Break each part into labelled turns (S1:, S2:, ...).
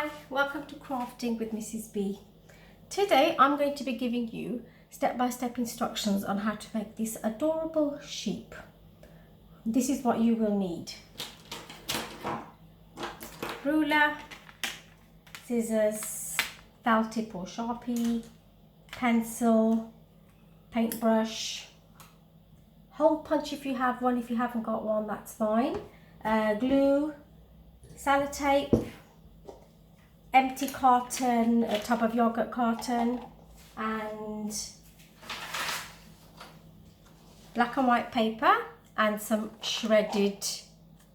S1: Hi, welcome to Crafting with Mrs. B. Today I'm going to be giving you step-by-step instructions on how to make this adorable sheep. This is what you will need: ruler, scissors, felt tip or Sharpie, pencil, paintbrush, hole punch if you have one. If you haven't got one, that's fine. Glue, sellotape, empty carton, a tub of yogurt carton, and black and white paper and some shredded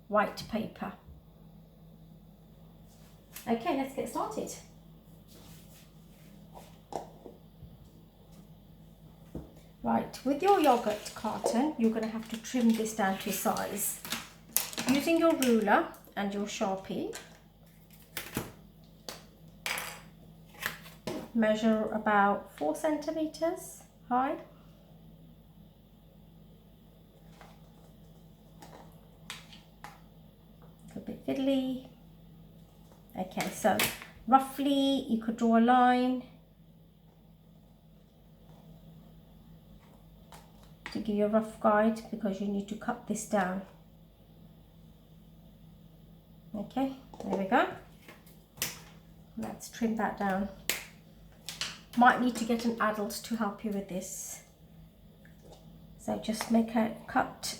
S1: white paper. Okay, let's get started. Right, with your yogurt carton, you're going to have to trim this down to size. Using your ruler and your Sharpie, measure about 4 centimeters high. A bit fiddly. Okay, so roughly you could draw a line to give you a rough guide, because you need to cut this down. Okay, there we go. Let's trim that down. Might need to get an adult to help you with this. So just make a cut.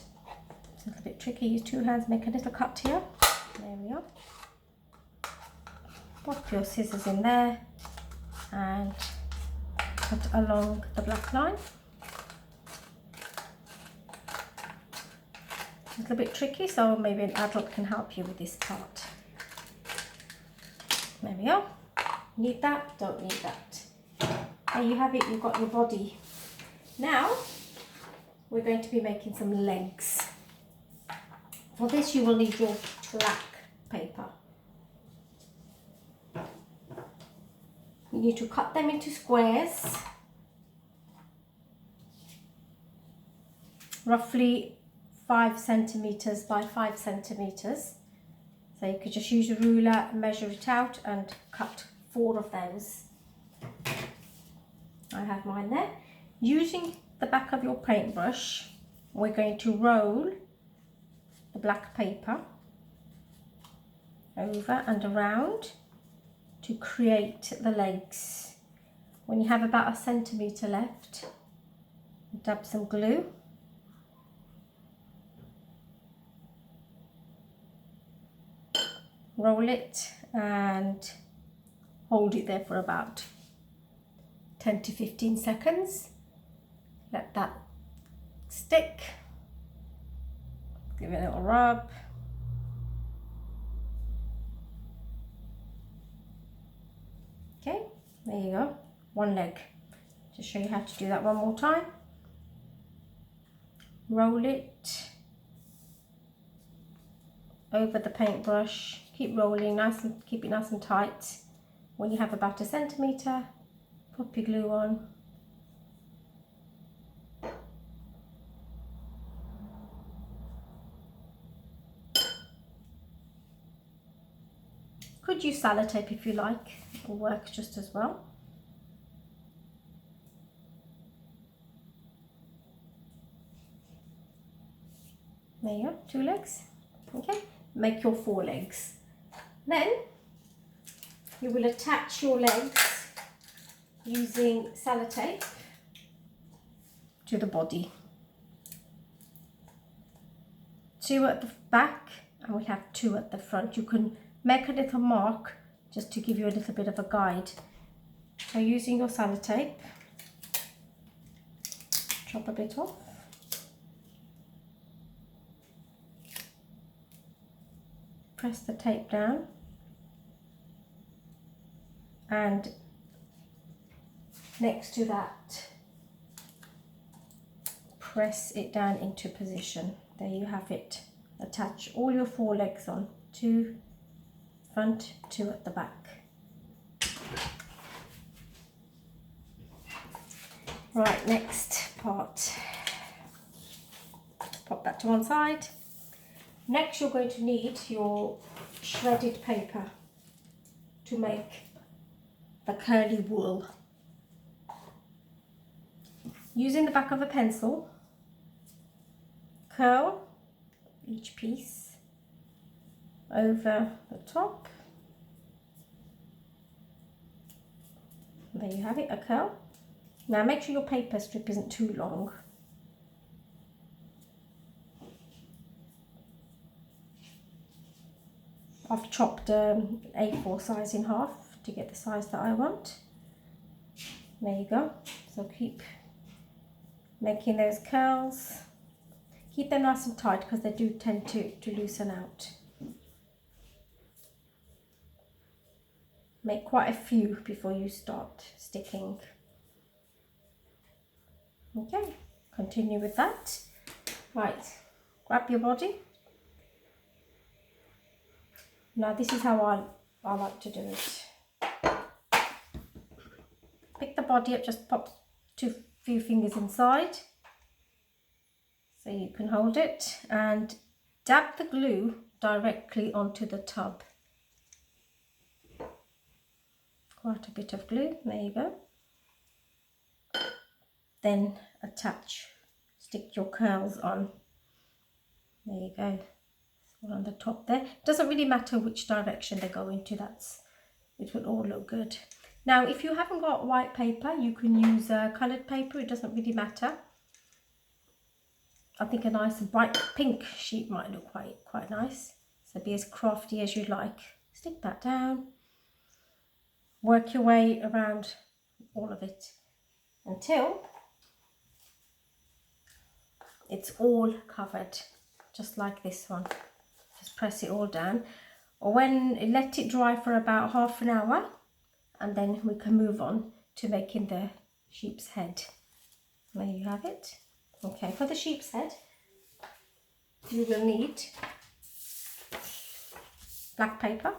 S1: It's a little bit tricky. Use 2 hands, make a little cut here. There we are. Pop your scissors in there and cut along the black line. A little bit tricky, so maybe an adult can help you with this part. There we are. Need that? Don't need that. There you have it, you've got your body. Now, we're going to be making some legs. For this, you will need your black paper. You need to cut them into squares, roughly 5 centimeters by 5 centimeters. So you could just use a ruler, measure it out, and cut 4 of those. I have mine there. Using the back of your paintbrush, we're going to roll the black paper over and around to create the legs. When you have about 1 centimeter left, dab some glue. Roll it and hold it there for about 10 to 15 seconds. Let that stick. Give it a little rub. Okay, there you go. 1 leg. Just show you how to do that one more time. Roll it over the paintbrush. Keep rolling, keep it nice and tight. When you have about 1 centimeter, pop your glue on. Could use sellotape if you like, it will work just as well. There you go, 2 legs. Okay, make your 4 legs. Then you will attach your legs using sellotape to the body. 2 at the back, and we have 2 at the front. You can make a little mark just to give you a little bit of a guide. So using your sellotape, chop a bit off. Press the tape down and next to that, press it down into position. There you have it. Attach all your 4 legs on, 2 front, 2 at the back. Right, next part. Pop that to one side. Next, you're going to need your shredded paper. to make the curly wool. Using the back of a pencil, curl each piece over the top. There you have it, a curl. Now make sure your paper strip isn't too long. I've chopped A4 size in half to get the size that I want. There you go. So keep making those curls. Keep them nice and tight because they do tend to loosen out. Make quite a few before you start sticking. Okay, continue with that. Right, grab your body. Now this is how I like to do it. Pick the body up, just pop few fingers inside so you can hold it, and dab the glue directly onto the tub. Quite a bit of glue, there you go. Then attach, stick your curls on. There you go, all on the top there. It doesn't really matter which direction they go into, it will all look good. Now if you haven't got white paper, you can use coloured paper, it doesn't really matter. I think a nice bright pink sheet might look quite nice. So be as crafty as you like. Stick that down. Work your way around all of it until it's all covered, just like this one. Just press it all down. Or let it dry for about half an hour, and then we can move on to making the sheep's head. There you have it. Okay, for the sheep's head, you will need black paper.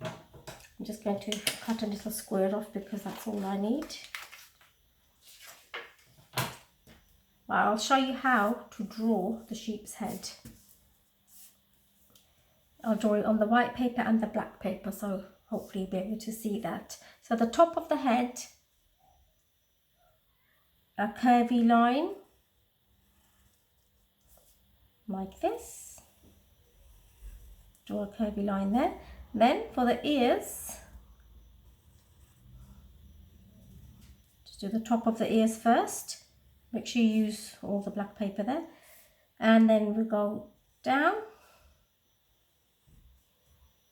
S1: I'm just going to cut a little square off because that's all I need. Well, I'll show you how to draw the sheep's head. I'll draw it on the white paper and the black paper, so hopefully you'll be able to see that. So the top of the head, a curvy line like this. Draw a curvy line there. Then for the ears, just do the top of the ears first. Make sure you use all the black paper there. And then we go down.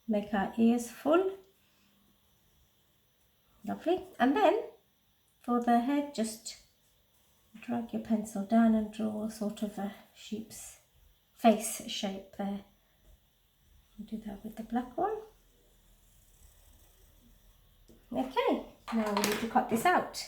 S1: Make our ears full. Lovely. And then for the head, just drag your pencil down and draw sort of a sheep's face shape there. I'll do that with the black one. Okay, now we need to cut this out.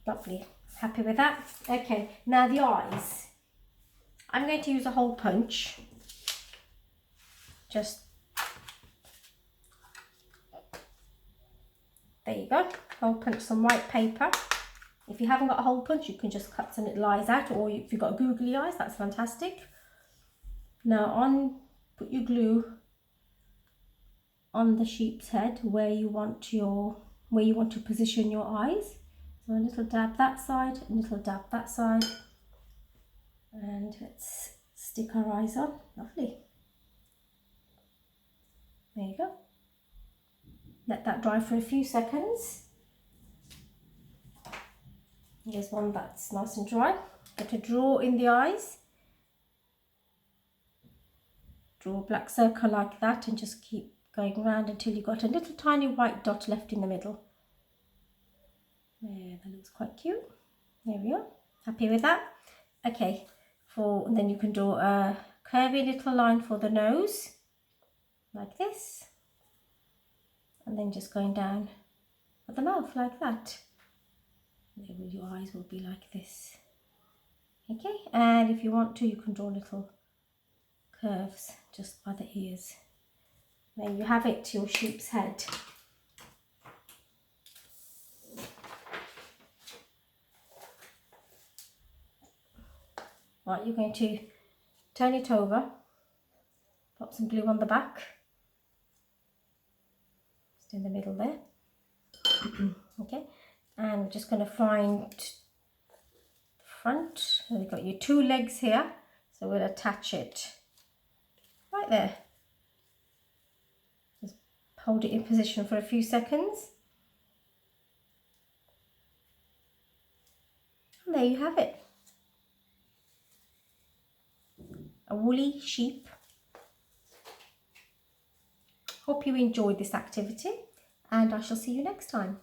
S1: Lovely, happy with that? Okay, now the eyes. I'm going to use a hole punch. Just, there you go, hole punch some white paper. If you haven't got a hole punch, you can just cut some little eyes out, or if you've got googly eyes, that's fantastic. Now put your glue on the sheep's head where you want to position your eyes. So a little dab that side, a little dab that side, and let's stick our eyes on. Lovely. There you go. Let that dry for a few seconds. Here's one that's nice and dry. Get a draw in the eyes. Draw a black circle like that and just keep going around until you've got a little tiny white dot left in the middle. There, that looks quite cute. There we are. Happy with that? Okay, and then you can draw a curvy little line for the nose, like this. And then just going down at the mouth like that. Maybe your eyes will be like this. Okay, and if you want to, you can draw little curves just by the ears. There you have it, your sheep's head. Right, you're going to turn it over, pop some glue on the back, just in the middle there. Okay, and we're just going to find the front. So you've got your two legs here, so we'll attach it right there. Just hold it in position for a few seconds. And there you have it. A woolly sheep. Hope you enjoyed this activity, and I shall see you next time.